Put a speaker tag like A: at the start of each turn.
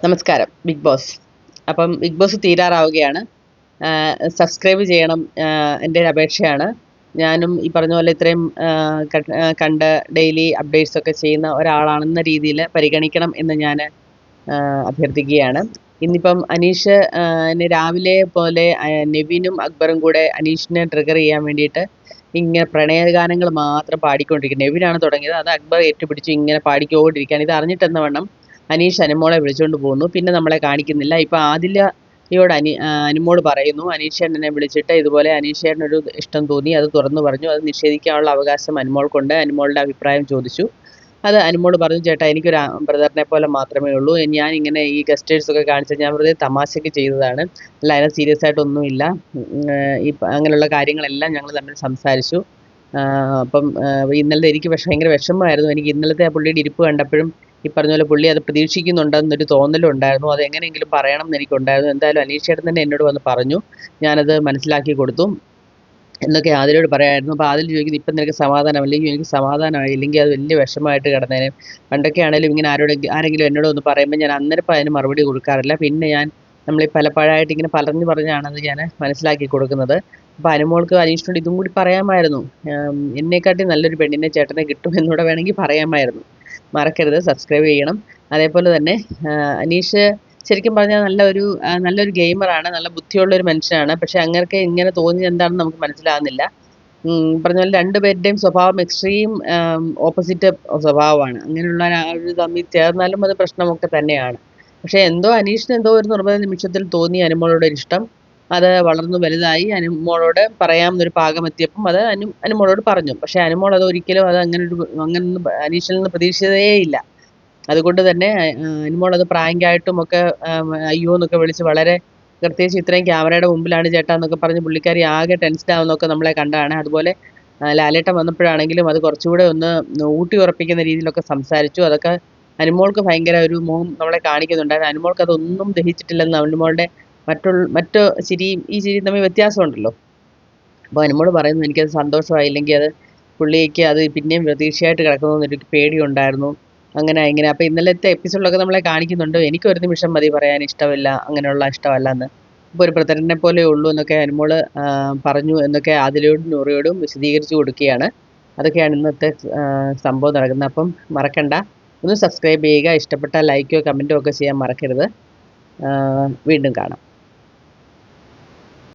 A: നമസ്കാരം. Big boss. അപ്പം big boss തീരാറാവുകയാണ്. സബ്സ്ക്രൈബ് ചെയ്യണം, എൻ്റെ ഒരു അപേക്ഷയാണ്. ഞാനും ഈ പറഞ്ഞ പോലെ ഇത്രയും കണ്ട് ഡെയിലി അപ്ഡേറ്റ്സ് ഒക്കെ ചെയ്യുന്ന ഒരാളാണെന്ന രീതിയിൽ പരിഗണിക്കണം എന്ന് ഞാൻ അഭ്യർത്ഥിക്കുകയാണ്. ഇന്നിപ്പം അനീഷ് എന്നെ രാവിലെ പോലെ നെവിനും അക്ബറും കൂടെ അനീഷിനെ ട്രിഗർ ചെയ്യാൻ വേണ്ടിയിട്ട് ഇങ്ങനെ പ്രണയഗാനങ്ങൾ മാത്രം പാടിക്കൊണ്ടിരിക്കും. നെവിനാണ് തുടങ്ങിയത്. അത് അക്ബർ ഏറ്റുപിടിച്ച് ഇങ്ങനെ പാടിക്കൊണ്ടിരിക്കുകയാണ്. ഇത് അറിഞ്ഞിട്ടെന്ന വണ്ണം അനീഷ് അനുമോളെ വിളിച്ചുകൊണ്ട് പോകുന്നു. പിന്നെ നമ്മളെ കാണിക്കുന്നില്ല. ഇപ്പം ആദിലയോട് അനുമോൾ പറയുന്നു, അനീഷേട്ടനെ വിളിച്ചിട്ട് ഇതുപോലെ അനീഷേട്ടനൊരു ഇഷ്ടം തോന്നി, അത് തുറന്നു പറഞ്ഞു. അത് നിഷേധിക്കാനുള്ള അവകാശം അനുമോൾക്കുണ്ട്. അനുമോളുടെ അഭിപ്രായം ചോദിച്ചു. അത് അനുമോൾ പറഞ്ഞു, ചേട്ടാ എനിക്കൊരു ബ്രദറിനെ പോലെ മാത്രമേ ഉള്ളൂ, ഞാൻ ഇങ്ങനെ ഈ ഗസ്റ്റേഴ്സൊക്കെ കാണിച്ചത് ഞാൻ വെറുതെ തമാശയ്ക്ക് ചെയ്തതാണ്, അല്ല അതിന് സീരിയസ് ആയിട്ടൊന്നുമില്ല. ഈ അങ്ങനെയുള്ള കാര്യങ്ങളെല്ലാം ഞങ്ങൾ തമ്മിൽ സംസാരിച്ചു. അപ്പം ഇന്നലത്തെ എനിക്ക് ഭയങ്കര വിഷമമായിരുന്നു. എനിക്ക് ഇന്നലത്തെ ആ പുള്ളിയുടെ ഇരിപ്പ് കണ്ടപ്പോഴും ഈ പറഞ്ഞ പോലെ പുള്ളി അത് പ്രതീക്ഷിക്കുന്നുണ്ടെന്നൊരു തോന്നലുണ്ടായിരുന്നു. അത് എങ്ങനെയെങ്കിലും പറയണം എന്ന് എനിക്കുണ്ടായിരുന്നു. എന്തായാലും അനീഷേട്ടൻ തന്നെ എന്നോട് വന്ന് പറഞ്ഞു, ഞാനത് മനസ്സിലാക്കി കൊടുത്തു എന്നൊക്കെ ആദിലോട് പറയാമായിരുന്നു. അപ്പോൾ ആദിൽ ചോദിക്കുന്നത്, ഇപ്പം നിനക്ക് സമാധാനമല്ലെങ്കിൽ എനിക്ക് സമാധാനമായി, ഇല്ലെങ്കിൽ അത് വലിയ വിഷമമായിട്ട് കിടന്നേനെ. പണ്ടൊക്കെ ആണെങ്കിലും ഇങ്ങനെ ആരെങ്കിലും എന്നോട് ഒന്ന് പറയുമ്പോൾ ഞാൻ അന്നേരം അതിന് മറുപടി കൊടുക്കാറില്ല. പിന്നെ നമ്മൾ ഈ പലപ്പോഴായിട്ട് ഇങ്ങനെ പറഞ്ഞാണത് ഞാൻ മനസ്സിലാക്കി കൊടുക്കുന്നത്. അപ്പോൾ അനുമോൾക്ക് അനീഷിനോട് ഇതും കൂടി പറയാമായിരുന്നു, എന്നെക്കാട്ടി നല്ലൊരു പെണ്ണിനെ ചേട്ടനെ കിട്ടും എന്നൂടെ വേണമെങ്കിൽ പറയാമായിരുന്നു. മറക്കരുത്, സബ്സ്ക്രൈബ് ചെയ്യണം. അതേപോലെ തന്നെ അനീഷ് ശരിക്കും പറഞ്ഞാൽ നല്ലൊരു ഗെയിമറാണ്, നല്ല ബുദ്ധിയുള്ളൊരു മനുഷ്യനാണ്. പക്ഷെ അങ്ങനെയൊക്കെ ഇങ്ങനെ തോന്നിയത് എന്താണെന്ന് നമുക്ക് മനസ്സിലാകുന്നില്ല. പറഞ്ഞ പോലെ രണ്ടുപേരുടെയും സ്വഭാവം എക്സ്ട്രീം ഓപ്പോസിറ്റ് സ്വഭാവമാണ്. അങ്ങനെയുള്ള ഒരു തമ്മിൽ ചേർന്നാലും അത് പ്രശ്നമൊക്കെ തന്നെയാണ്. പക്ഷെ അനീഷിന് എന്തോ ഒരു നിർബന്ധ നിമിഷത്തിൽ തോന്നി അനുമോളോട് ഒരു ഇഷ്ടം. അത് വളർന്നു വലുതായി അനുമോളോട് പറയാമെന്നൊരു പാകമെത്തിയപ്പം അത് അനുമോളോട് പറഞ്ഞു. പക്ഷെ അനുമോൾ അത് ഒരിക്കലും അങ്ങനൊന്നും അനീഷിൽ നിന്ന് പ്രതീക്ഷിച്ചതേയില്ല. അതുകൊണ്ട് തന്നെ അനുമോൾ അത് പ്രാങ്കായിട്ടും ഒക്കെ അയ്യോ എന്നൊക്കെ വിളിച്ച് വളരെ, പ്രത്യേകിച്ച് ഇത്രയും ക്യാമറയുടെ മുമ്പിലാണ് ചേട്ടാ എന്നൊക്കെ പറഞ്ഞ് പുള്ളിക്കാരി ആകെ ടെൻസ്ഡ് ആവുന്നതൊക്കെ നമ്മളെ കണ്ടാണ്. അതുപോലെ ലാലേട്ടൻ വന്നപ്പോഴാണെങ്കിലും അത് കുറച്ചുകൂടെ ഒന്ന് ഊട്ടി ഉറപ്പിക്കുന്ന രീതിയിലൊക്കെ സംസാരിച്ചു. അതൊക്കെ അനുമോൾക്ക് ഭയങ്കര ഒരു മോഹം നമ്മളെ കാണിക്കുന്നുണ്ടായിരുന്നു. അനുമോൾക്ക് അതൊന്നും ദഹിച്ചിട്ടില്ലെന്ന് അനുമോളുടെ മറ്റു ചിരിയും ഈ ചിരിയും തമ്മിൽ വ്യത്യാസമുണ്ടല്ലോ. അപ്പോൾ അനുമോൾ പറയുന്നു, എനിക്കത് സന്തോഷമായില്ലെങ്കിൽ അത് പുള്ളിക്ക് അത് പിന്നെയും പ്രതീക്ഷയായിട്ട് കിടക്കുന്നു എനിക്ക് പേടിയുണ്ടായിരുന്നു, അങ്ങനെ ഇങ്ങനെ. അപ്പോൾ ഇന്നലത്തെ എപ്പിസോഡിലൊക്കെ നമ്മളെ കാണിക്കുന്നുണ്ട്, എനിക്കൊരു നിമിഷം മതി പറയാൻ ഇഷ്ടമില്ല, അങ്ങനെയുള്ള ഇഷ്ടമല്ല എന്ന്. ഇപ്പോൾ ഒരു ബ്രദറിനെ പോലെ ഉള്ളൂ എന്നൊക്കെ അനുമോൾ പറഞ്ഞു എന്നൊക്കെ ആദിലോടും നൂറിയോടും വിശദീകരിച്ചു കൊടുക്കുകയാണ്. അതൊക്കെയാണ് ഇന്നത്തെ സംഭവം നടക്കുന്നത്. അപ്പം മറക്കണ്ട, ഒന്ന് സബ്സ്ക്രൈബ് ചെയ്യുക, ഇഷ്ടപ്പെട്ടാൽ ലൈക്കോ കമൻറ്റോ ഒക്കെ ചെയ്യാൻ മറക്കരുത്. വീണ്ടും കാണാം.